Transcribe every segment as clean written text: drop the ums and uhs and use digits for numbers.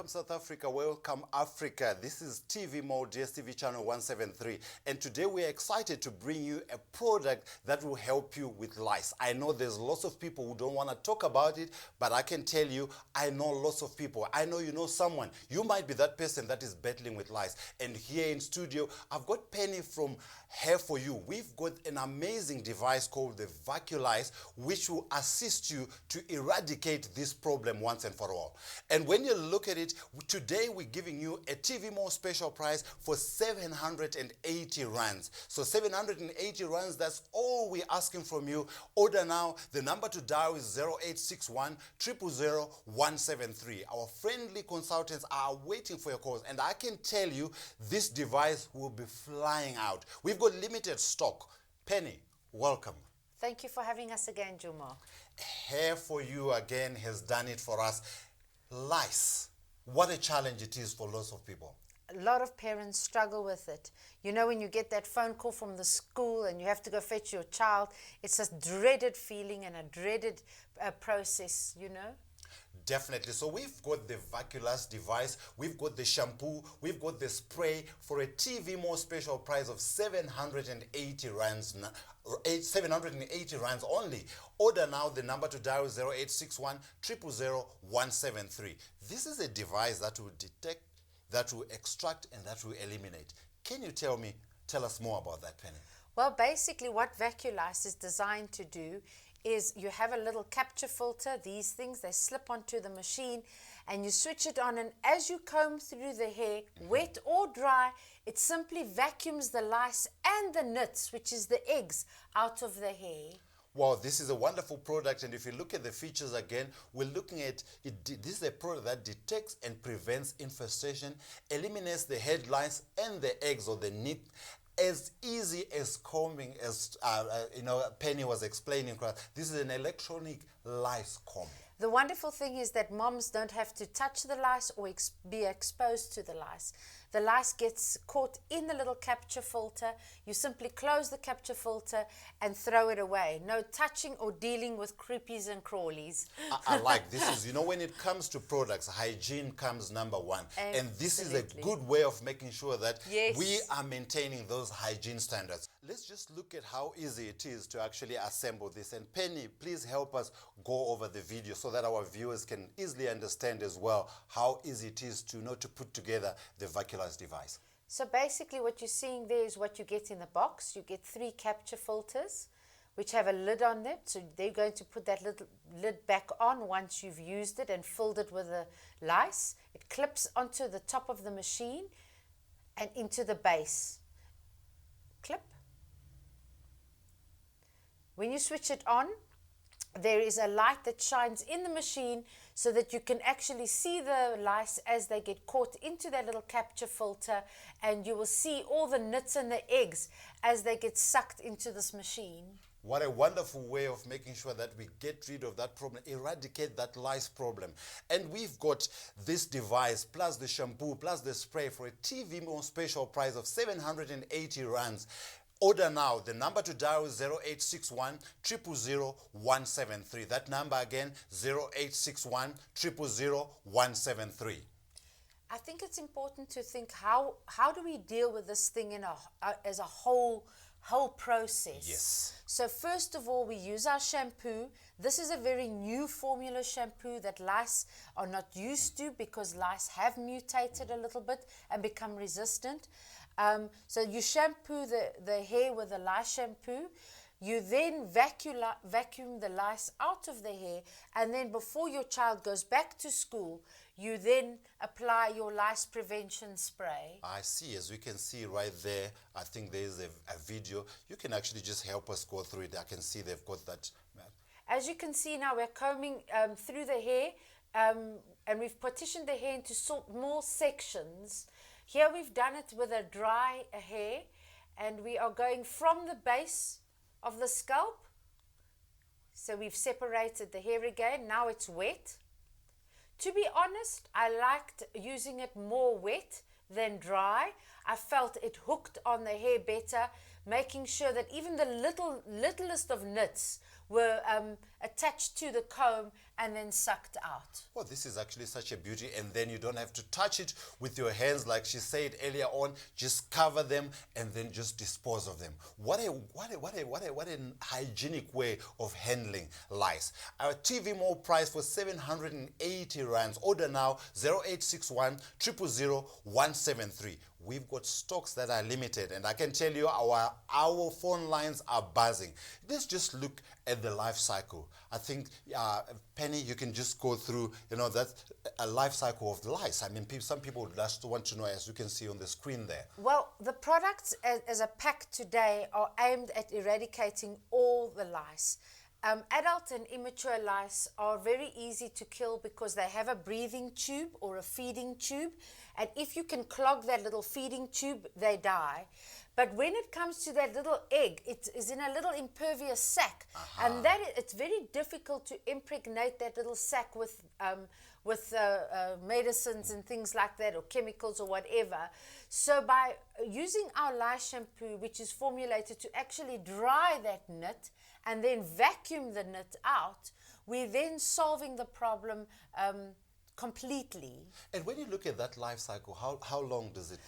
South Africa, welcome Africa. This is TV Mode, DSTV channel 173. And today we are excited to bring you a product that will help you with lice. I know there's lots of people who don't want to talk about it, but I can tell you, I know lots of people. I know you know someone. You might be that person that is battling with lice. And here in studio, I've got Penny from For You. We've got an amazing device called the Vaculice, which will assist you to eradicate this problem once and for all. And when you look at it, today we're giving you a TV More special price for 780 rands. So 780 rands, that's all we're asking from you. Order now. The number to dial is 0861 000 173. Our friendly consultants are waiting for your calls. And I can tell you, this device will be flying out. We've got limited stock. Penny, welcome. Thank you for having us again, Juma. For You again has done it for us. Lice, what a challenge it is for lots of people. A lot of parents struggle with it. You know, when you get that phone call from the school and you have to go fetch your child, it's a dreaded feeling and a dreaded process, you know. Definitely. So we've got the Vaculice device, we've got the shampoo, we've got the spray for a TV More special price of 780 rands. 780 rands only. Order now. The number to dial is 0861 000 173. This is a device that will detect, that will extract, and that will eliminate. Can you tell us more about that, Penny? Well, basically what Vaculice is designed to do is you have a little capture filter. These things, they slip onto the machine and you switch it on, and as you comb through the hair, wet or dry, it simply vacuums the lice and the nits, which is the eggs, out of the hair. Wow, this is a wonderful product, and if you look at the features again, we're looking at it. This is a product that detects and prevents infestation, eliminates the head lice and the eggs or the nit, as easy as combing, as Penny was explaining. This is an electronic lice comb. The wonderful thing is that moms don't have to touch the lice or be exposed to the lice. The lice gets caught in the little capture filter. You simply close the capture filter and throw it away. No touching or dealing with creepies and crawlies. I like this. Is, you know, when it comes to products, hygiene comes number one. Absolutely. And this is a good way of making sure that yes, we are maintaining those hygiene standards. Let's just look at how easy it is to actually assemble this. And Penny, please help us go over the video so that our viewers can easily understand as well how easy it is to to put together the Vaculice device. So basically what you're seeing there is what you get in the box. You get 3 capture filters which have a lid on them. So they're going to put that little lid back on once you've used it and filled it with the lice. It clips onto the top of the machine and into the base. Clip. When you switch it on, there is a light that shines in the machine so that you can actually see the lice as they get caught into that little capture filter, and you will see all the nits and the eggs as they get sucked into this machine. What a wonderful way of making sure that we get rid of that problem, eradicate that lice problem. And we've got this device, plus the shampoo, plus the spray for a TV More special price of 780 rands. Order now. The number to dial is 0861 000 173. That number again, 0861 000 173. I think it's important to think how do we deal with this thing as a whole process. Yes. So first of all, we use our shampoo. This is a very new formula shampoo that lice are not used to, because lice have mutated a little bit and become resistant. So you shampoo the hair with the lice shampoo. You then vacuum the lice out of the hair, and then before your child goes back to school, you then apply your lice prevention spray. I see. As we can see right there, I think there is a video. You can actually just help us go through it. I can see they've got that. As you can see now, we're combing through the hair, and we've partitioned the hair into more sections. Here we've done it with a dry hair, and we are going from the base of the scalp. So we've separated the hair again. Now it's wet. To be honest, I liked using it more wet than dry. I felt it hooked on the hair better, making sure that even the littlest of nits were attached to the comb and then sucked out. Well, this is actually such a beauty, and then you don't have to touch it with your hands like she said earlier on. Just cover them and then just dispose of them. What a hygienic way of handling lice. Our TV Mall price for 780 rands. Order now 0861 000 173. We've got stocks that are limited, and I can tell you our phone lines are buzzing. Let's just look at the life cycle. I think, Penny, you can just go through, that's a life cycle of the lice. I mean, some people just want to know, as you can see on the screen there. Well, the products as a pack today are aimed at eradicating all the lice. Adult and immature lice are very easy to kill because they have a breathing tube or a feeding tube, and if you can clog that little feeding tube, they die. But when it comes to that little egg, it is in a little impervious sac, and it's very difficult to impregnate that little sac with medicines and things like that, or chemicals or whatever. So by using our lice shampoo, which is formulated to actually dry that nit and then vacuum the nit out, we're then solving the problem completely. And when you look at that life cycle, how long does it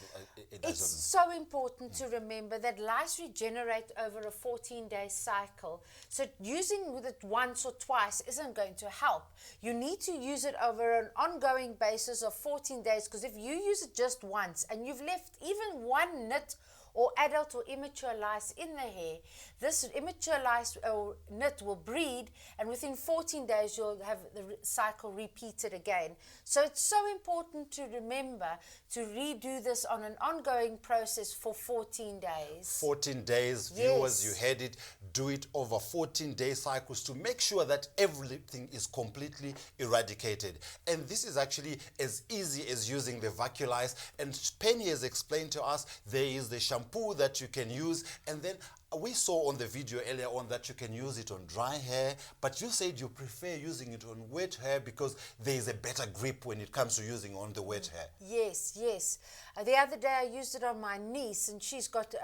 It's so important to remember that lice regenerate over a 14-day cycle. So using it once or twice isn't going to help. You need to use it over an ongoing basis of 14 days, because if you use it just once and you've left even one nit or adult or immature lice in the hair, this immature lice or nit will breed, and within 14 days you'll have the cycle repeated again. So it's so important to remember to redo this on an ongoing process for 14 days. 14 days, Yes. viewers, you heard it. Do it over 14-day cycles to make sure that everything is completely eradicated. And this is actually as easy as using the Vaculice. And Penny has explained to us there is the shampoo that you can use, and then we saw on the video earlier on that you can use it on dry hair, but you said you prefer using it on wet hair because there is a better grip when it comes to using on the wet hair. Yes, yes. The other day I used it on my niece, and she's got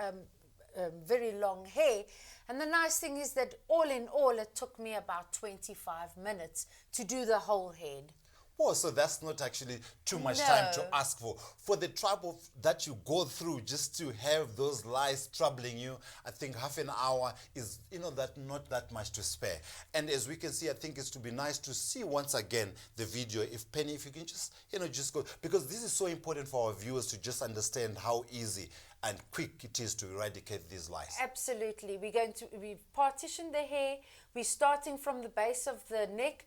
very long hair. And the nice thing is that all in all, it took me about 25 minutes to do the whole head. Oh, so that's not actually too much No. time to ask for. For the trouble that you go through just to have those lice troubling you, I think half an hour is, that not that much to spare. And as we can see, I think it's to be nice to see once again the video. If Penny, if you can just, just go, because this is so important for our viewers to just understand how easy and quick it is to eradicate these lice. Absolutely. We've partitioned the hair. We're starting from the base of the neck.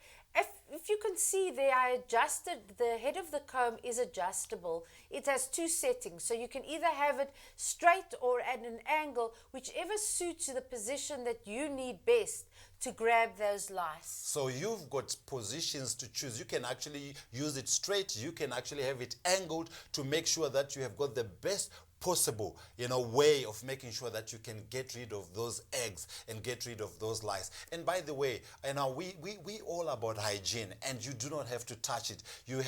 If you can see there, I adjusted, the head of the comb is adjustable. It has two settings, so you can either have it straight or at an angle, whichever suits the position that you need best to grab those lice. So you've got positions to choose. You can actually use it straight. You can actually have it angled to make sure that you have got the best possible way of making sure that you can get rid of those eggs and get rid of those lice. And by the way, we all about hygiene, and you do not have to touch it. You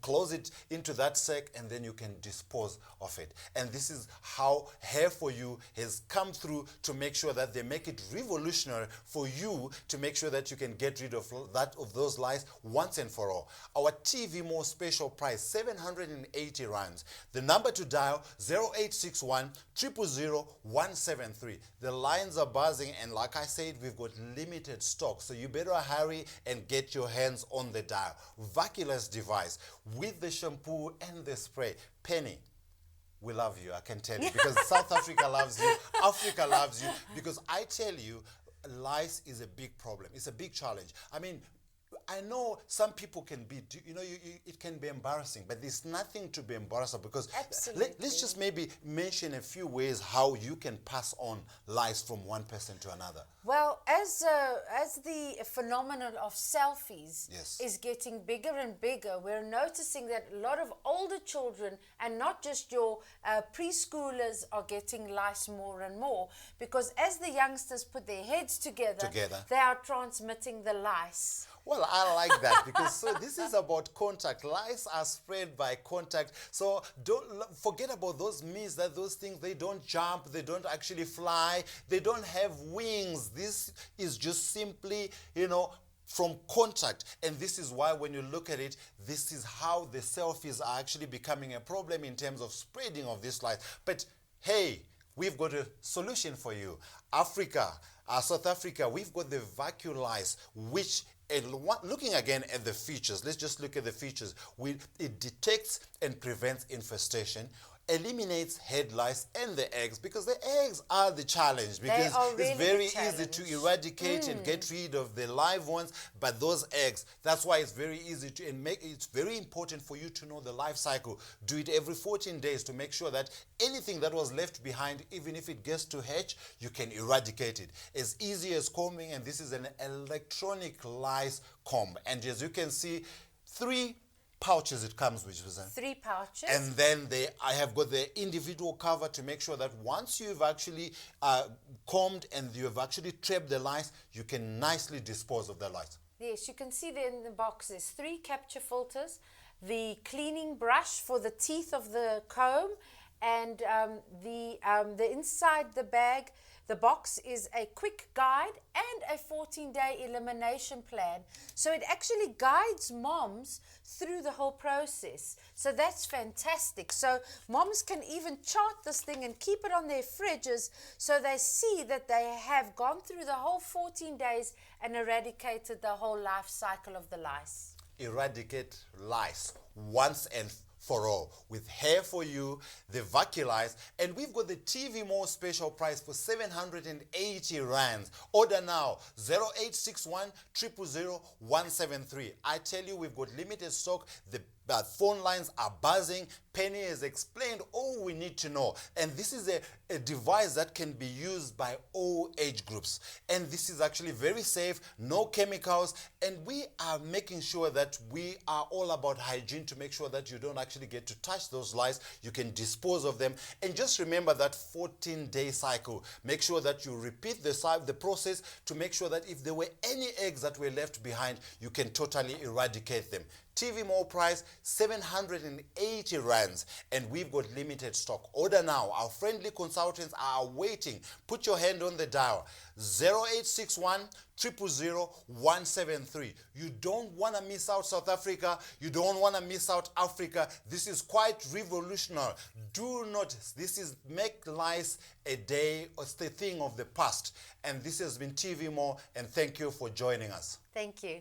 close it into that sack, and then you can dispose of it. And this is how Hair For You has come through to make sure that they make it revolutionary for you to make sure that you can get rid of those lice once and for all. Our TV More special price, 780 rands. The number to dial, 0861 000 173. The lines are buzzing, and like I said, we've got limited stock, so you better hurry and get your hands on the dial. Vaculice device with the shampoo and the spray. Penny, we love you, I can tell you, because South Africa loves you, Africa loves you, because I tell you, lice is a big problem. It's a big challenge. I mean, I know some people can be, it can be embarrassing, but there's nothing to be embarrassed of, because let's just maybe mention a few ways how you can pass on lice from one person to another. Well, as the phenomenon of selfies Yes. is getting bigger and bigger, we're noticing that a lot of older children, and not just your preschoolers, are getting lice more and more, because as the youngsters put their heads together, they are transmitting the lice. Well, I like that because so this is about contact. Lice are spread by contact. So don't forget about those myths that those things, they don't jump, they don't actually fly, they don't have wings. This is just simply, from contact. And this is why when you look at it, this is how the selfies are actually becoming a problem in terms of spreading of this lice. But hey, we've got a solution for you. South Africa, we've got the Vaculice, which, and looking again at the features, let's just look at the features. It detects and prevents infestation, eliminates head lice and the eggs, because the eggs are the challenge, because really it's very easy to eradicate and get rid of the live ones, but those eggs, that's why it's very easy to, and it's very important for you to know the life cycle. Do it every 14 days to make sure that anything that was left behind, even if it gets to hatch, you can eradicate it. As easy as combing, and this is an electronic lice comb. And as you can see, 3 pouches it comes with, Suzanne. 3 pouches. And then I have got the individual cover to make sure that once you've actually combed and you've actually trapped the lice, you can nicely dispose of the lice. Yes, you can see there in the box, there's 3 capture filters, the cleaning brush for the teeth of the comb, and the inside the bag, the box is a quick guide and a 14-day elimination plan. So it actually guides moms through the whole process. So that's fantastic. So moms can even chart this thing and keep it on their fridges so they see that they have gone through the whole 14 days and eradicated the whole life cycle of the lice. Eradicate lice once and for all with Hair For You, the Vaculice, and we've got the TV More special price for 780 rands. Order now, 0861 000 173. I tell you, we've got limited stock. The phone lines are buzzing. Penny has explained all we need to know. And this is a device that can be used by all age groups. And this is actually very safe, no chemicals. And we are making sure that we are all about hygiene to make sure that you don't actually get to touch those lice. You can dispose of them. And just remember that 14-day cycle. Make sure that you repeat the process to make sure that if there were any eggs that were left behind, you can totally eradicate them. TV More price, 780 rands, and we've got limited stock. Order now. Our friendly consultants are waiting. Put your hand on the dial, 0861 000 173. You don't want to miss out South Africa. You don't want to miss out Africa. This is quite revolutionary. Do not, this is make lice a day or the thing of the past. And this has been TV More, and thank you for joining us. Thank you.